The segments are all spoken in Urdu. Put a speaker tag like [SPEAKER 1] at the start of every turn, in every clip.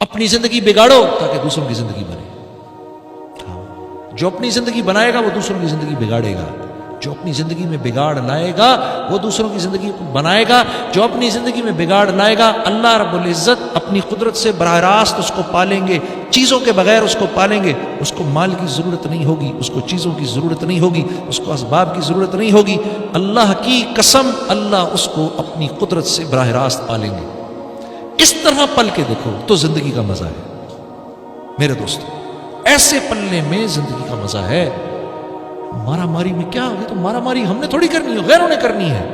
[SPEAKER 1] اپنی زندگی بگاڑو تاکہ دوسروں کی زندگی بنے. جو اپنی زندگی بنائے گا وہ دوسروں کی زندگی بگاڑے گا. جو اپنی زندگی میں بگاڑ لائے گا وہ دوسروں کی زندگی بنائے گا. جو اپنی زندگی میں بگاڑ لائے گا اللہ رب العزت اپنی قدرت سے براہ راست اس کو پالیں گے. چیزوں کے بغیر اس کو پالیں گے. اس کو مال کی ضرورت نہیں ہوگی, اس کو چیزوں کی ضرورت نہیں ہوگی, اس کو اسباب کی ضرورت نہیں ہوگی. اللہ کی قسم اللہ اس کو اپنی قدرت سے براہ راست پالیں گے. اس طرح پل کے دیکھو تو زندگی کا مزہ ہے میرے دوستو. ایسے پلنے میں زندگی کا مزہ ہے. مارا ماری میں کیا ہوگی؟ تو مارا ماری ہم نے تھوڑی کرنی ہے, غیروں نے کرنی ہے.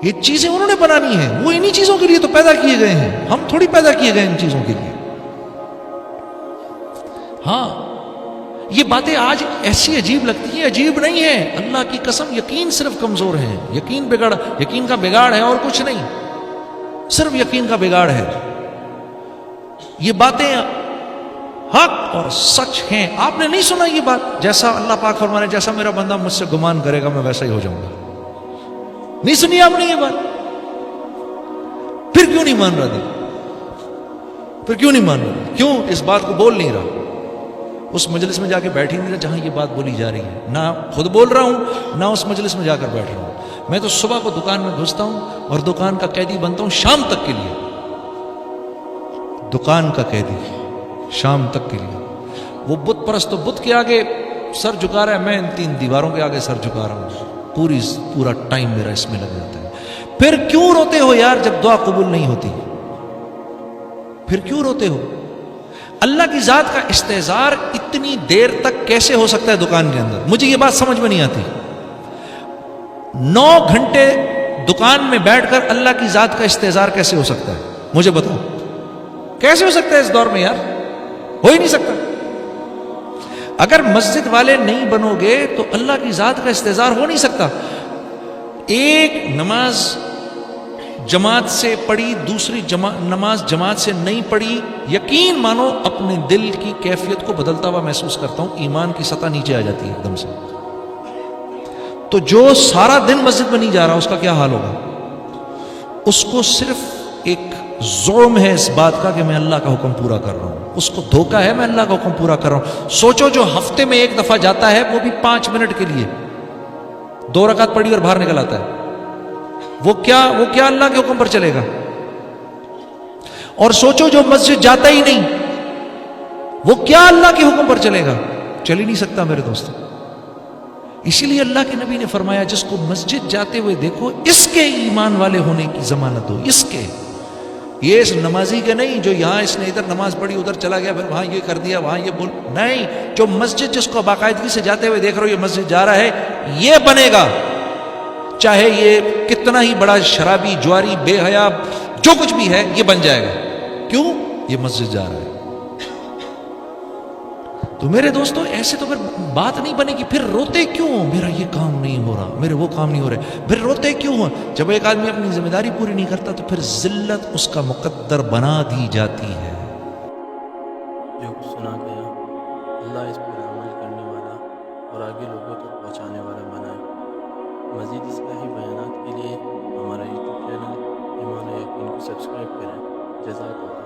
[SPEAKER 1] یہ چیزیں انہوں نے بنانی ہیں, وہ انہی چیزوں کے لیے تو پیدا کیے گئے ہیں, ہم تھوڑی پیدا کیے گئے ان چیزوں کے لیے. ہاں یہ باتیں آج ایسی عجیب لگتی ہیں, عجیب نہیں ہے. اللہ کی قسم یقین صرف کمزور ہے, یقین کا بگاڑ ہے اور کچھ نہیں, صرف یقین کا بگاڑ ہے. یہ باتیں حق اور سچ ہیں. آپ نے نہیں سنا یہ بات؟ جیسا اللہ پاک فرما رہے ہیں جیسا میرا بندہ مجھ سے گمان کرے گا میں ویسا ہی ہو جاؤں گا. نہیں سنی آپ نے یہ بات؟ پھر کیوں نہیں مان رہا دل؟ پھر کیوں نہیں مان رہا؟ کیوں اس بات کو بول نہیں رہا؟ اس مجلس میں جا کے بیٹھ ہی نہیں رہا جہاں یہ بات بولی جا رہی ہے. نہ خود بول رہا ہوں نہ اس مجلس میں جا کر بیٹھ رہا ہوں. میں تو صبح کو دکان میں گھستا ہوں اور دکان کا قیدی بنتا ہوں شام تک کے لیے. دکان کا قیدی شام تک کے لیے. وہ بت پرست تو بت کے آگے سر جھکا رہا ہے, میں ان 3 دیواروں کے آگے سر جھکا رہا ہوں. پورا ٹائم میرا اس میں لگ جاتا ہے. پھر کیوں روتے ہو یار جب دعا قبول نہیں ہوتی؟ پھر کیوں روتے ہو؟ اللہ کی ذات کا استحضار اتنی دیر تک کیسے ہو سکتا ہے دکان کے اندر؟ مجھے یہ بات سمجھ میں نہیں آتی. 9 گھنٹے دکان میں بیٹھ کر اللہ کی ذات کا استحضار کیسے ہو سکتا ہے؟ مجھے بتاؤ کیسے ہو سکتا ہے اس دور میں یار؟ ہو ہی نہیں سکتا. اگر مسجد والے نہیں بنو گے تو اللہ کی ذات کا استحضار ہو نہیں سکتا. ایک نماز جماعت سے پڑھی, دوسری نماز جماعت سے نہیں پڑھی, یقین مانو اپنے دل کی کیفیت کو بدلتا ہوا محسوس کرتا ہوں. ایمان کی سطح نیچے آ جاتی ہے ایک دم سے. تو جو سارا دن مسجد میں نہیں جا رہا اس کا کیا حال ہوگا؟ اس کو صرف ایک ظلم ہے اس بات کا کہ میں اللہ کا حکم پورا کر رہا ہوں. اس کو دھوکہ ہے میں اللہ کا حکم پورا کر رہا ہوں. سوچو جو ہفتے میں 1 دفعہ جاتا ہے وہ بھی 5 منٹ کے لیے 2 رکعت پڑھی اور باہر نکل آتا ہے, وہ کیا اللہ کے حکم پر چلے گا؟ اور سوچو جو مسجد جاتا ہی نہیں وہ کیا اللہ کے حکم پر چلے گا؟ چل ہی نہیں سکتا میرے دوستو. اسی لیے اللہ کے نبی نے فرمایا جس کو مسجد جاتے ہوئے دیکھو اس کے ایمان والے ہونے کی ضمانت ہو. اس کے, یہ اس نمازی کے نہیں جو یہاں اس نے ادھر نماز پڑھی ادھر چلا گیا پھر وہاں یہ کر دیا وہاں یہ بول, نہیں. جو مسجد جس کو باقاعدگی سے جاتے ہوئے دیکھ رہے ہو یہ مسجد جا رہا ہے, یہ بنے گا چاہے یہ کتنا ہی بڑا شرابی جواری بے حیا جو کچھ بھی ہے یہ بن جائے گا. کیوں؟ یہ مسجد جا رہا ہے. تو میرے دوستو ایسے تو پھر بات نہیں بنے گی. پھر روتے کیوں؟ میرا یہ کام نہیں ہو رہا, میرے وہ کام نہیں ہو رہے. پھر روتے کیوں ہو؟ جب ایک آدمی اپنی ذمہ داری پوری نہیں کرتا تو پھر ذلت اس کا مقدر بنا دی جاتی ہے.
[SPEAKER 2] جو کچھ سنا گیا اللہ اس پر عمل کرنے والا اور آگے لوگوں تک پہنچانے والا بنائے. مزید اصلاحی بیانات کے لیے ہمارا یوٹیوب چینل ایمان و یقین کو سبسکرائب کریں. جزاک اللہ.